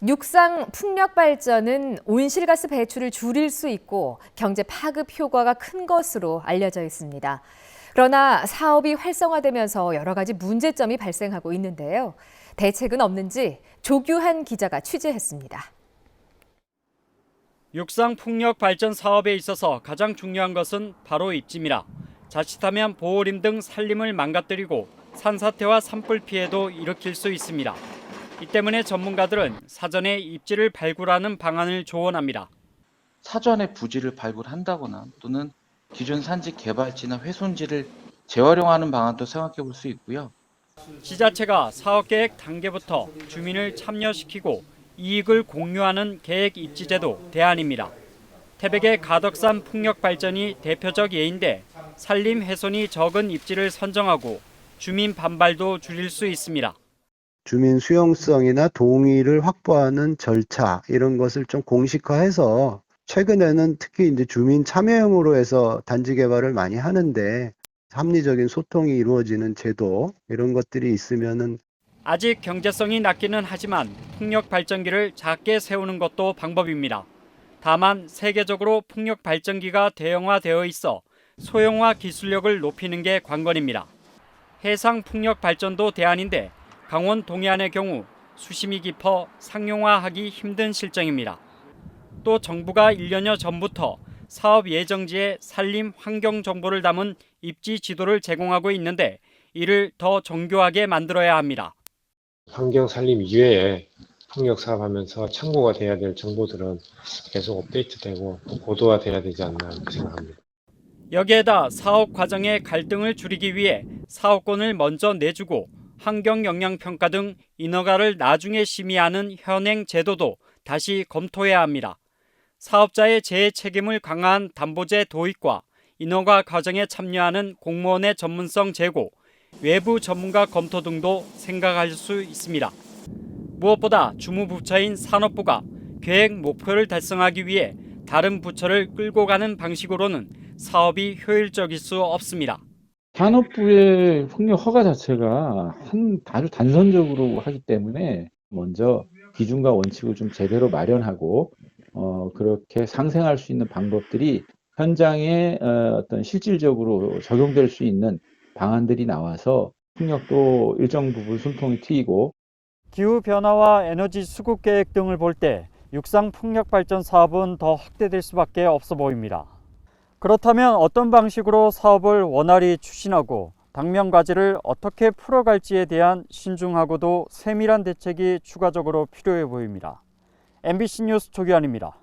육상 풍력 발전은 온실가스 배출을 줄일 수 있고 경제 파급 효과가 큰 것으로 알려져 있습니다. 그러나 사업이 활성화되면서 여러 가지 문제점이 발생하고 있는데요. 대책은 없는지 조규한 기자가 취재했습니다. 육상 풍력 발전 사업에 있어서 가장 중요한 것은 바로 입지입니다. 자칫하면 보호림 등 산림을 망가뜨리고 산사태와 산불 피해도 일으킬 수 있습니다. 이 때문에 전문가들은 사전에 입지를 발굴하는 방안을 조언합니다. 사전에 부지를 발굴한다거나 또는 기존 산지 개발지나 훼손지를 재활용하는 방안도 생각해 볼 수 있고요. 지자체가 사업계획 단계부터 주민을 참여시키고 이익을 공유하는 계획 입지제도 대안입니다. 태백의 가덕산 풍력 발전이 대표적 예인데 산림 훼손이 적은 입지를 선정하고 주민 반발도 줄일 수 있습니다. 주민 수용성이나 동의를 확보하는 절차 이런 것을 좀 공식화해서 최근에는 특히 이제 주민 참여형으로 해서 단지 개발을 많이 하는데 합리적인 소통이 이루어지는 제도 이런 것들이 있으면은 아직 경제성이 낮기는 하지만 풍력 발전기를 작게 세우는 것도 방법입니다. 다만 세계적으로 풍력 발전기가 대형화되어 있어 소형화 기술력을 높이는 게 관건입니다. 해상 풍력 발전도 대안인데 강원 동해안의 경우 수심이 깊어 상용화하기 힘든 실정입니다. 또 정부가 1년여 전부터 사업 예정지에 산림 환경 정보를 담은 입지 지도를 제공하고 있는데 이를 더 정교하게 만들어야 합니다. 환경 산림 이외에 풍력 사업하면서 참고가 돼야 될 정보들은 계속 업데이트되고 고도화돼야 되지 않나 이렇게 생각합니다. 여기에다 사업 과정의 갈등을 줄이기 위해 사업권을 먼저 내주고 환경영향평가 등 인허가를 나중에 심의하는 현행 제도도 다시 검토해야 합니다. 사업자의 재해 책임을 강화한 담보제 도입과 인허가 과정에 참여하는 공무원의 전문성 제고, 외부 전문가 검토 등도 생각할 수 있습니다. 무엇보다 주무부처인 산업부가 계획 목표를 달성하기 위해 다른 부처를 끌고 가는 방식으로는 사업이 효율적일 수 없습니다. 산업부의 풍력 허가 자체가 아주 단선적으로 하기 때문에 먼저 기준과 원칙을 좀 제대로 마련하고 그렇게 상생할 수 있는 방법들이 현장에 어떤 실질적으로 적용될 수 있는 방안들이 나와서 풍력도 일정 부분 숨통이 트이고 기후변화와 에너지 수급 계획 등을 볼 때 육상 풍력 발전 사업은 더 확대될 수밖에 없어 보입니다. 그렇다면 어떤 방식으로 사업을 원활히 추진하고 당면 과제를 어떻게 풀어갈지에 대한 신중하고도 세밀한 대책이 추가적으로 필요해 보입니다. MBC 뉴스 조규환입니다.